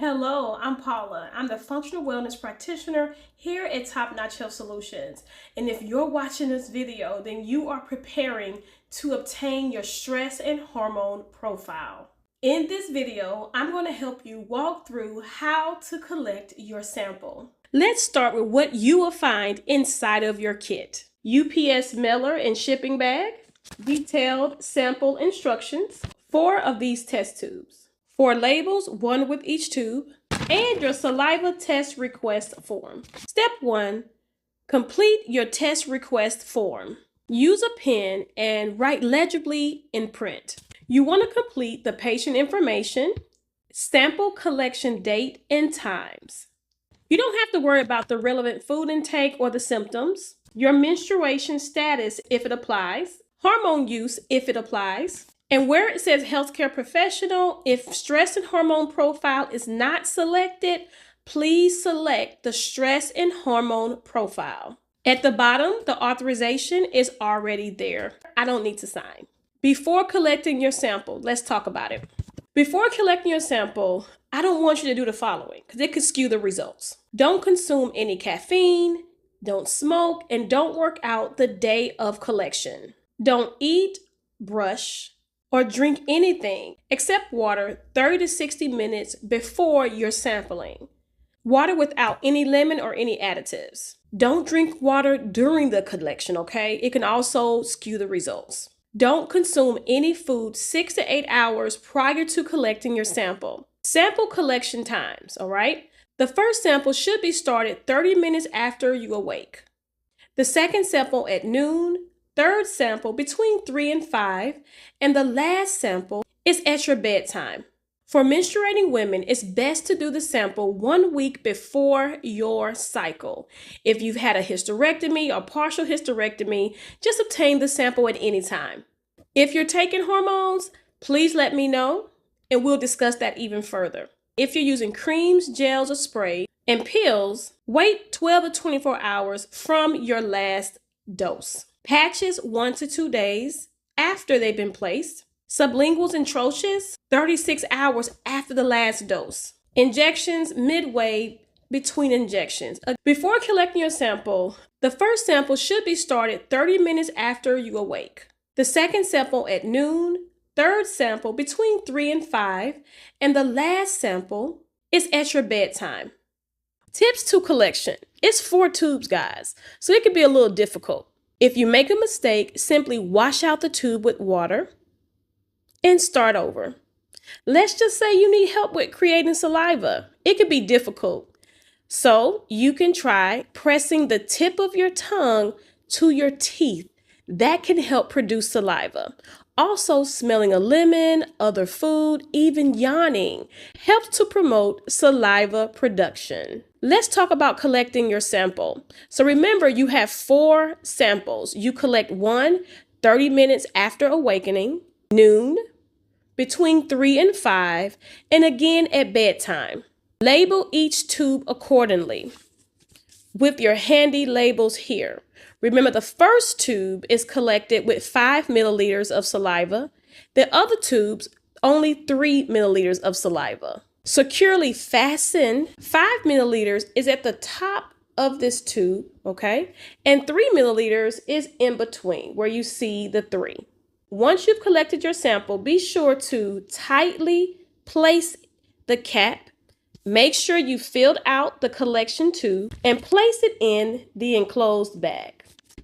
Hello, I'm Paula. I'm the functional wellness practitioner here at Top Notch Health Solutions. And if you're watching this video, then you are preparing to obtain your stress and hormone profile. In this video, I'm going to help you walk through how to collect your sample. Let's start with what you will find inside of your kit. UPS mailer and shipping bag, detailed sample instructions, 4 of these test tubes. 4 labels, 1 with each tube, and your saliva test request form. Step 1, complete your test request form. Use a pen and write legibly in print. You want to complete the patient information, sample collection date, and times. You don't have to worry about the relevant food intake or the symptoms, your menstruation status if it applies, hormone use if it applies, and where it says healthcare professional, if stress and hormone profile is not selected, please select the stress and hormone profile. At the bottom, the authorization is already there. I don't need to sign. Before collecting your sample, let's talk about it. Before collecting your sample, I don't want you to do the following because it could skew the results. Don't consume any caffeine, don't smoke, and don't work out the day of collection. Don't eat, brush, or drink anything except water 30 to 60 minutes before you're sampling. Water without any lemon or any additives. Don't drink water during the collection, okay? It can also skew the results. Don't consume any food 6 to 8 hours prior to collecting your sample. Sample collection times, all right? The first sample should be started 30 minutes after you awake. The second sample at noon, third sample between 3 and 5, and the last sample is at your bedtime. For menstruating women, it's best to do the sample 1 week before your cycle. If you've had a hysterectomy or partial hysterectomy, just obtain the sample at any time. If you're taking hormones, please let me know, and we'll discuss that even further. If you're using creams, gels, or spray, and pills, wait 12 to 24 hours from your last dose. Patches 1 to 2 days after they've been placed. Sublinguals and troches 36 hours after the last dose. Injections midway between injections. Before collecting your sample, the first sample should be started 30 minutes after you awake. The second sample at noon, third sample between 3 and 5, and the last sample is at your bedtime. Tips to collection. It's 4 tubes, guys, so it can be a little difficult. If you make a mistake, simply wash out the tube with water and start over. Let's just say you need help with creating saliva. It could be difficult. So you can try pressing the tip of your tongue to your teeth. That can help produce saliva. Also, smelling a lemon, other food, even yawning helps to promote saliva production. Let's talk about collecting your sample. So remember, you have 4 samples. You collect 1 30 minutes after awakening, noon, between 3 and 5, and again at bedtime. Label each tube accordingly with your handy labels here. Remember, the first tube is collected with 5 milliliters of saliva. The other tubes, only 3 milliliters of saliva. Securely fasten 5 milliliters is at the top of this tube, okay? And 3 milliliters is in between where you see the 3. Once you've collected your sample, be sure to tightly place the cap. Make sure you filled out the collection tube and place it in the enclosed bag.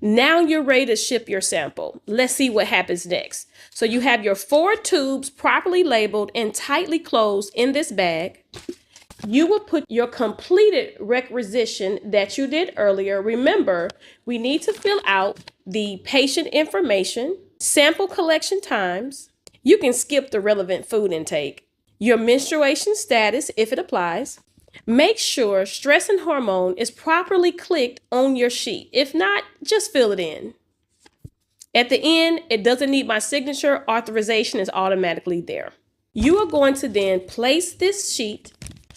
Now you're ready to ship your sample. Let's see what happens next. So you have your 4 tubes properly labeled and tightly closed in this bag. You will put your completed requisition that you did earlier. Remember, we need to fill out the patient information, sample collection times. You can skip the relevant food intake, your menstruation status if it applies. Make sure stress and hormone is properly clicked on your sheet. If not, just fill it in. At the end, it doesn't need my signature. Authorization is automatically there. You are going to then place this sheet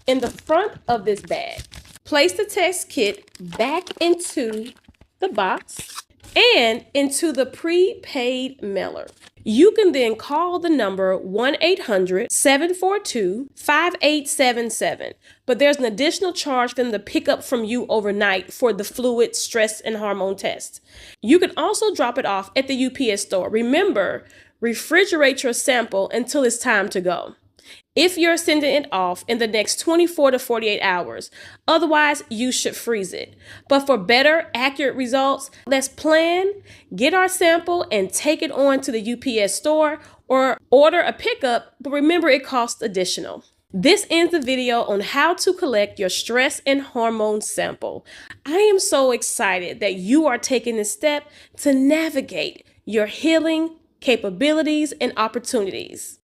in the front of this bag. Place the test kit back into the box. and into the prepaid mailer. You can then call the number 1-800-742-5877, but there's an additional charge for them to pick up from you overnight for the fluid, stress, and hormone test. You can also drop it off at the UPS store. Remember, refrigerate your sample until it's time to go, if you're sending it off in the next 24 to 48 hours. Otherwise, you should freeze it. But for better, accurate results, let's plan, get our sample, and take it on to the UPS store or order a pickup, but remember it costs additional. This ends the video on how to collect your stress and hormone sample. I am so excited that you are taking this step to navigate your healing capabilities and opportunities.